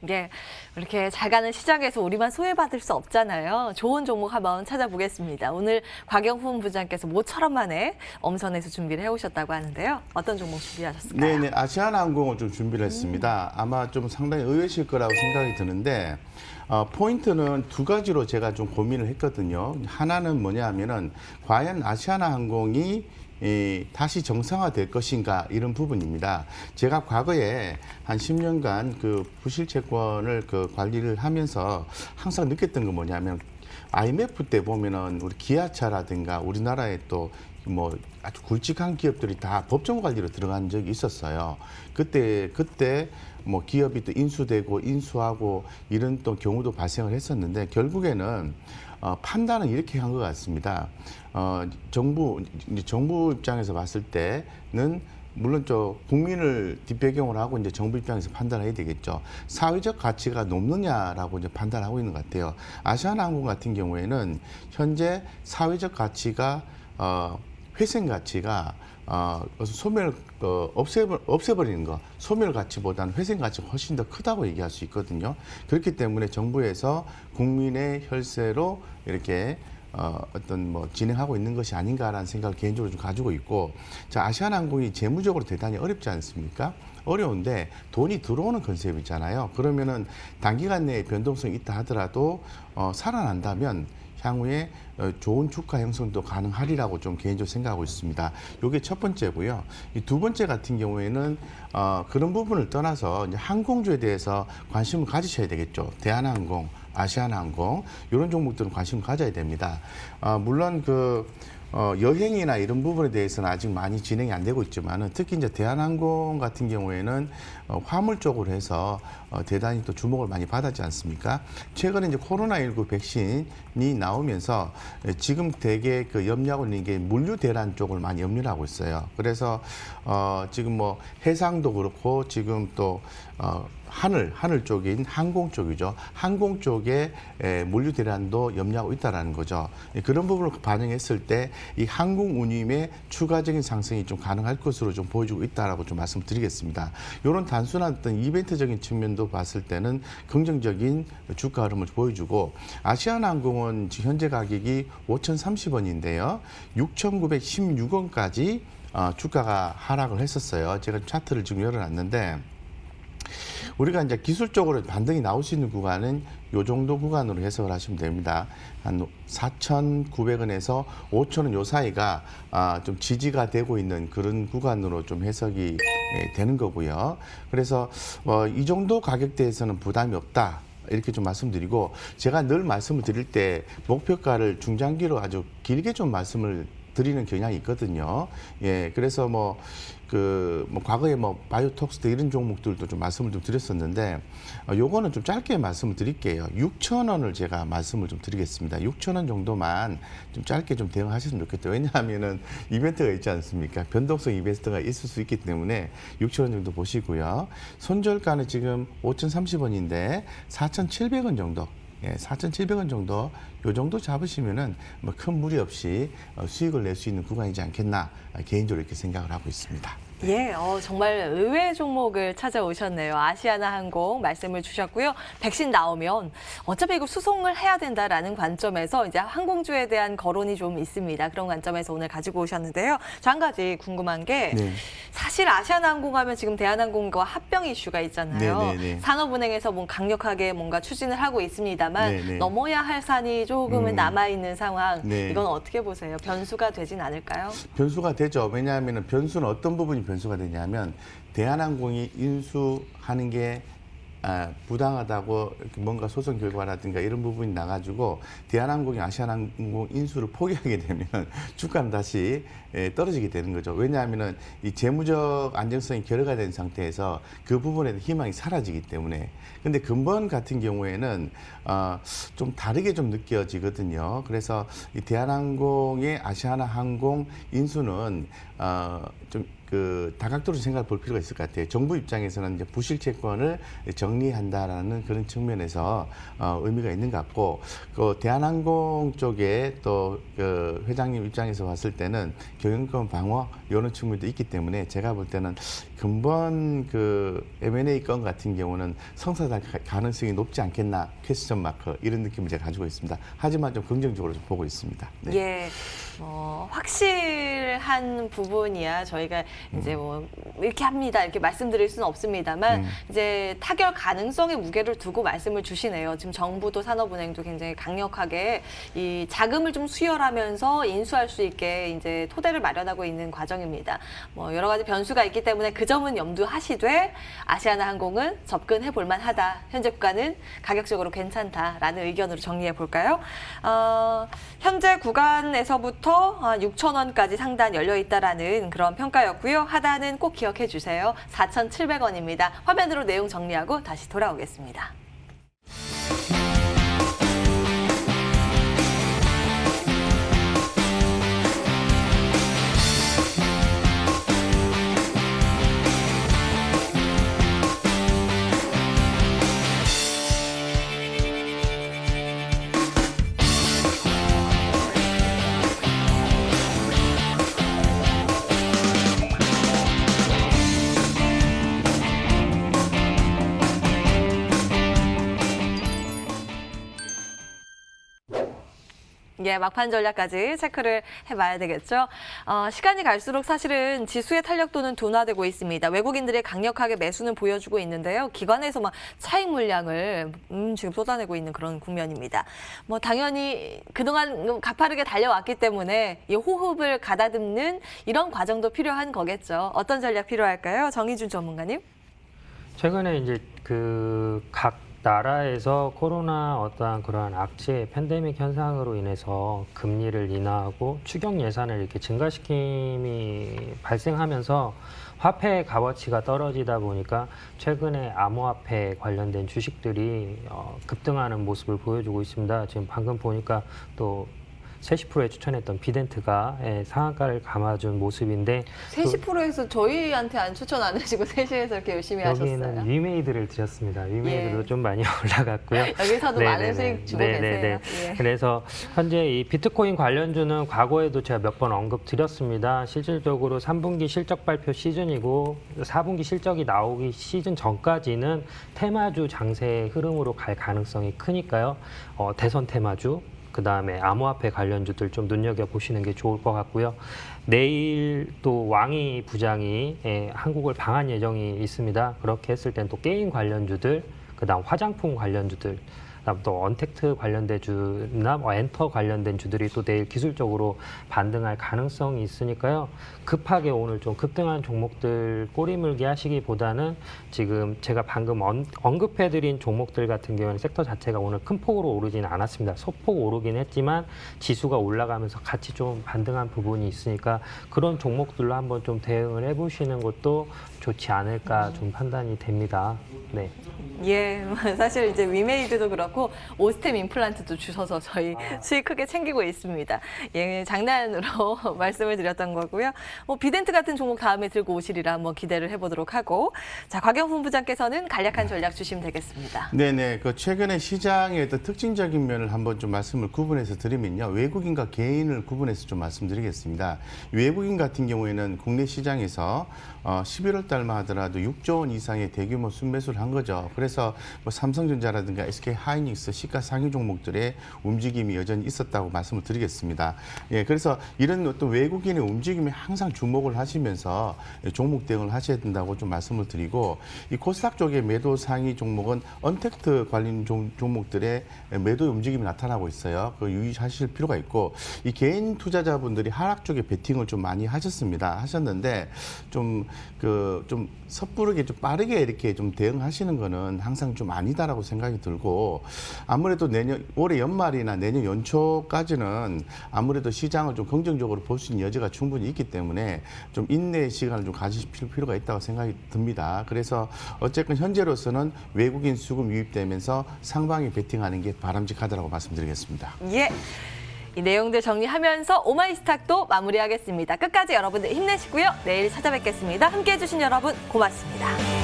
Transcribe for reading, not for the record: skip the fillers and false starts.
예, 이렇게 잘 가는 시장에서 우리만 소외받을 수 없잖아요. 좋은 종목 한번 찾아보겠습니다. 오늘 곽영훈 부장께서 모처럼 만에 엄선해서 준비를 해오셨다고 하는데요. 어떤 종목 준비하셨을까요? 네네, 아시아나항공을 좀 준비를 했습니다. 아마 좀 상당히 의외실 거라고 생각이 드는데 포인트는 두 가지로 제가 좀 고민을 했거든요. 하나는 뭐냐 하면은 과연 아시아나항공이 다시 정상화될 것인가 이런 부분입니다. 제가 과거에 한 10년간 그 부실채권을 그 관리를 하면서 항상 느꼈던 건 뭐냐면 IMF 때 보면은 우리 기아차라든가 우리나라의 또 뭐 아주 굵직한 기업들이 다 법정 관리로 들어간 적이 있었어요. 그때 뭐 기업이 또 인수되고 인수하고 이런 또 경우도 발생을 했었는데 결국에는 판단은 이렇게 한 것 같습니다. 정부 입장에서 봤을 때는 물론 국민을 뒷배경으로 하고 이제 정부 입장에서 판단해야 되겠죠. 사회적 가치가 높느냐라고 이제 판단하고 있는 것 같아요. 아시아나항공 같은 경우에는 현재 사회적 가치가 회생 가치가 없애버리는 거, 소멸 가치보다는 회생 가치가 훨씬 더 크다고 얘기할 수 있거든요. 그렇기 때문에 정부에서 국민의 혈세로 이렇게 어떤 뭐 진행하고 있는 것이 아닌가라는 생각을 개인적으로 좀 가지고 있고, 자, 아시아나항공이 재무적으로 대단히 어렵지 않습니까? 어려운데 돈이 들어오는 컨셉이잖아요. 그러면은 단기간 내에 변동성이 있다 하더라도 살아난다면 향후에 좋은 주가 형성도 가능하리라고 좀 개인적으로 생각하고 있습니다. 이게 첫 번째고요. 이 두 번째 같은 경우에는 그런 부분을 떠나서 이제 항공주에 대해서 관심을 가지셔야 되겠죠. 대한항공, 아시아나항공 이런 종목들은 관심을 가져야 됩니다. 물론 여행이나 이런 부분에 대해서는 아직 많이 진행이 안 되고 있지만은 특히 이제 대한항공 같은 경우에는 화물 쪽으로 해서 대단히 또 주목을 많이 받았지 않습니까? 최근에 이제 코로나19 백신이 나오면서 지금 되게 염려하고 있는 게 물류 대란 쪽을 많이 염려를 하고 있어요. 그래서 지금 뭐 해상도 그렇고 지금 또 하늘 쪽인 항공 쪽이죠. 항공 쪽에 물류 대란도 염려하고 있다라는 거죠. 그런 부분을 반영했을 때 이 항공 운임의 추가적인 상승이 좀 가능할 것으로 좀 보여주고 있다라고 좀 말씀드리겠습니다. 이런 단순한 어떤 이벤트적인 측면도 봤을 때는 긍정적인 주가 흐름을 보여주고, 아시아나항공은 지금 현재 가격이 5,030원인데요. 6,916원까지 주가가 하락을 했었어요. 제가 차트를 지금 열어놨는데, 우리가 이제 기술적으로 반등이 나올 수 있는 구간은 이 정도 구간으로 해석을 하시면 됩니다. 한 4,900원에서 5,000원 요 사이가 좀 지지가 되고 있는 그런 구간으로 좀 해석이 되는 거고요. 그래서 이 정도 가격대에서는 부담이 없다. 이렇게 좀 말씀드리고, 제가 늘 말씀을 드릴 때 목표가를 중장기로 아주 길게 좀 말씀을 드리는 경향이 있거든요. 예, 그래서 과거에 바이오톡스도 이런 종목들도 좀 말씀을 좀 드렸었는데, 요거는 좀 짧게 말씀을 드릴게요. 6,000원을 제가 말씀을 좀 드리겠습니다. 6,000원 정도만 좀 짧게 좀 대응하셨으면 좋겠어요. 왜냐하면은 이벤트가 있지 않습니까? 변동성 이벤트가 있을 수 있기 때문에 6,000원 정도 보시고요. 손절가는 지금 5,030원인데 4,700원 정도. 예, 4,700원 정도, 요 정도 잡으시면은 뭐 큰 무리 없이 수익을 낼 수 있는 구간이지 않겠나, 개인적으로 이렇게 생각을 하고 있습니다. 예, 정말 의외의 종목을 찾아오셨네요. 아시아나항공 말씀을 주셨고요. 백신 나오면 어차피 이거 수송을 해야 된다라는 관점에서 이제 항공주에 대한 거론이 좀 있습니다. 그런 관점에서 오늘 가지고 오셨는데요. 저 한 가지 궁금한 게, 네. 사실 아시아나항공 하면 지금 대한항공과 합병 이슈가 있잖아요. 네네네. 산업은행에서 강력하게 뭔가 추진을 하고 있습니다만 네네. 넘어야 할 산이 조금은 남아있는 상황. 네. 이건 어떻게 보세요? 변수가 되진 않을까요? 변수가 되죠. 왜냐하면 변수는 어떤 부분이 변수가 되냐면, 대한항공이 인수하는 게 부당하다고 이렇게 뭔가 소송 결과라든가 이런 부분이 나가지고 대한항공이 아시아나항공 인수를 포기하게 되면 주가는 다시 떨어지게 되는 거죠. 왜냐하면은 이 재무적 안정성이 결여가 된 상태에서 그 부분에 희망이 사라지기 때문에. 근데 근본 같은 경우에는 좀 다르게 좀 느껴지거든요. 그래서 이 대한항공의 아시아나항공 인수는 좀 그 다각도로 생각해 볼 필요가 있을 것 같아요. 정부 입장에서는 이제 부실 채권을 정리한다라는 그런 측면에서 의미가 있는 것 같고, 그 대한항공 쪽에 또 그 회장님 입장에서 봤을 때는 경영권 방어 이런 측면도 있기 때문에 제가 볼 때는 근본 그 M&A 건 같은 경우는 성사될 가능성이 높지 않겠나, 퀘스천 마크 이런 느낌을 제가 가지고 있습니다. 하지만 좀 긍정적으로 좀 보고 있습니다. 네. 예, 확실한 부분이야 저희가 이제 뭐 이렇게 합니다 이렇게 말씀드릴 수는 없습니다만 이제 타결 가능성의 무게를 두고 말씀을 주시네요. 지금 정부도 산업은행도 굉장히 강력하게 이 자금을 좀 수혈하면서 인수할 수 있게 이제 토대를 마련하고 있는 과정입니다. 뭐 여러 가지 변수가 있기 때문에 그 점은 염두하시되 아시아나항공은 접근해 볼 만하다. 현재 구간은 가격적으로 괜찮다라는 의견으로 정리해 볼까요? 현재 구간에서부터 6,000원까지 상단 열려 있다라는 그런 평가였고요. 하단은 꼭 기억해 주세요. 4,700원입니다. 화면으로 내용 정리하고 다시 돌아오겠습니다. 예, 막판 전략까지 체크를 해봐야 되겠죠. 시간이 갈수록 사실은 지수의 탄력도는 둔화되고 있습니다. 외국인들이 강력하게 매수는 보여주고 있는데요. 기관에서 막 차익 물량을 지금 쏟아내고 있는 그런 국면입니다. 뭐 당연히 그동안 가파르게 달려왔기 때문에 이 호흡을 가다듬는 이런 과정도 필요한 거겠죠. 어떤 전략 필요할까요? 정의준 전문가님. 최근에 이제 각 나라에서 코로나 어떠한 그러한 악재 팬데믹 현상으로 인해서 금리를 인하하고 추경 예산을 이렇게 증가시킴이 발생하면서 화폐의 값어치가 떨어지다 보니까 최근에 암호화폐 관련된 주식들이 급등하는 모습을 보여주고 있습니다. 지금 방금 보니까 또 세시프로에 추천했던 비덴트가 상한가를 감아준 모습인데, 세시프로에서 저희한테 안 추천 안 해주고 세시에서 이렇게 열심히 하셨어요. 여기는 위메이드를 드렸습니다. 위메이드도 좀 많이 올라갔고요. 여기서도 많은 수익 주고 계세요. 예. 그래서 현재 이 비트코인 관련주는 과거에도 제가 몇 번 언급드렸습니다. 실질적으로 3분기 실적 발표 시즌이고 4분기 실적이 나오기 시즌 전까지는 테마주 장세의 흐름으로 갈 가능성이 크니까요. 대선 테마주, 그다음에 암호화폐 관련주들 좀 눈여겨보시는 게 좋을 것 같고요. 내일 또 왕이 부장이 한국을 방한 예정이 있습니다. 그렇게 했을 땐 또 게임 관련주들, 그다음 화장품 관련주들, 그다음 또 언택트 관련된 주나 엔터 관련된 주들이 또 내일 기술적으로 반등할 가능성이 있으니까요. 급하게 오늘 좀 급등한 종목들 꼬리물기 하시기보다는 지금 제가 방금 언급해드린 종목들 같은 경우는 섹터 자체가 오늘 큰 폭으로 오르지는 않았습니다. 소폭 오르긴 했지만 지수가 올라가면서 같이 좀 반등한 부분이 있으니까 그런 종목들로 한번 좀 대응을 해보시는 것도 좋지 않을까 좀 판단이 됩니다. 네. 예, 사실 이제 위메이드도 그렇고 오스템 임플란트도 주셔서 저희 수익 크게 챙기고 있습니다. 예, 장난으로 말씀을 드렸던 거고요. 비덴트 같은 종목 다음에 들고 오시리라 한번 기대를 해보도록 하고, 자, 곽영 본부장께서는 간략한 전략 주시면 되겠습니다. 네네, 그 최근에 시장의 어떤 특징적인 면을 한번 좀 말씀을 구분해서 드리면요, 외국인과 개인을 구분해서 좀 말씀드리겠습니다. 외국인 같은 경우에는 국내 시장에서 11월 달만 하더라도 6조 원 이상의 대규모 순매수를 한 거죠. 그래서 뭐 삼성전자라든가 SK 하이닉스 시가상위 종목들의 움직임이 여전히 있었다고 말씀을 드리겠습니다. 예, 그래서 이런 어떤 외국인의 움직임에 항상 주목을 하시면서 종목 대응을 하셔야 된다고 좀 말씀을 드리고, 이 코스닥 쪽의 매도 상위 종목은 언택트 관련 종목들의 매도 움직임이 나타나고 있어요. 그 유의하실 필요가 있고, 이 개인 투자자분들이 하락 쪽에 베팅을 좀 많이 하셨는데 좀 섣부르게 좀 빠르게 이렇게 좀 대응하시는 거는 항상 좀 아니다라고 생각이 들고, 아무래도 올해 연말이나 내년 연초까지는 아무래도 시장을 좀 긍정적으로 볼 수 있는 여지가 충분히 있기 때문에 좀 인내의 시간을 좀 가지실 필요가 있다고 생각이 듭니다. 그래서 어쨌든 현재로서는 외국인 수급 유입되면서 상방에 베팅하는 게 바람직하다고 말씀드리겠습니다. 예. 이 내용들 정리하면서 오마이스탁도 마무리하겠습니다. 끝까지 여러분들 힘내시고요. 내일 찾아뵙겠습니다. 함께해 주신 여러분 고맙습니다.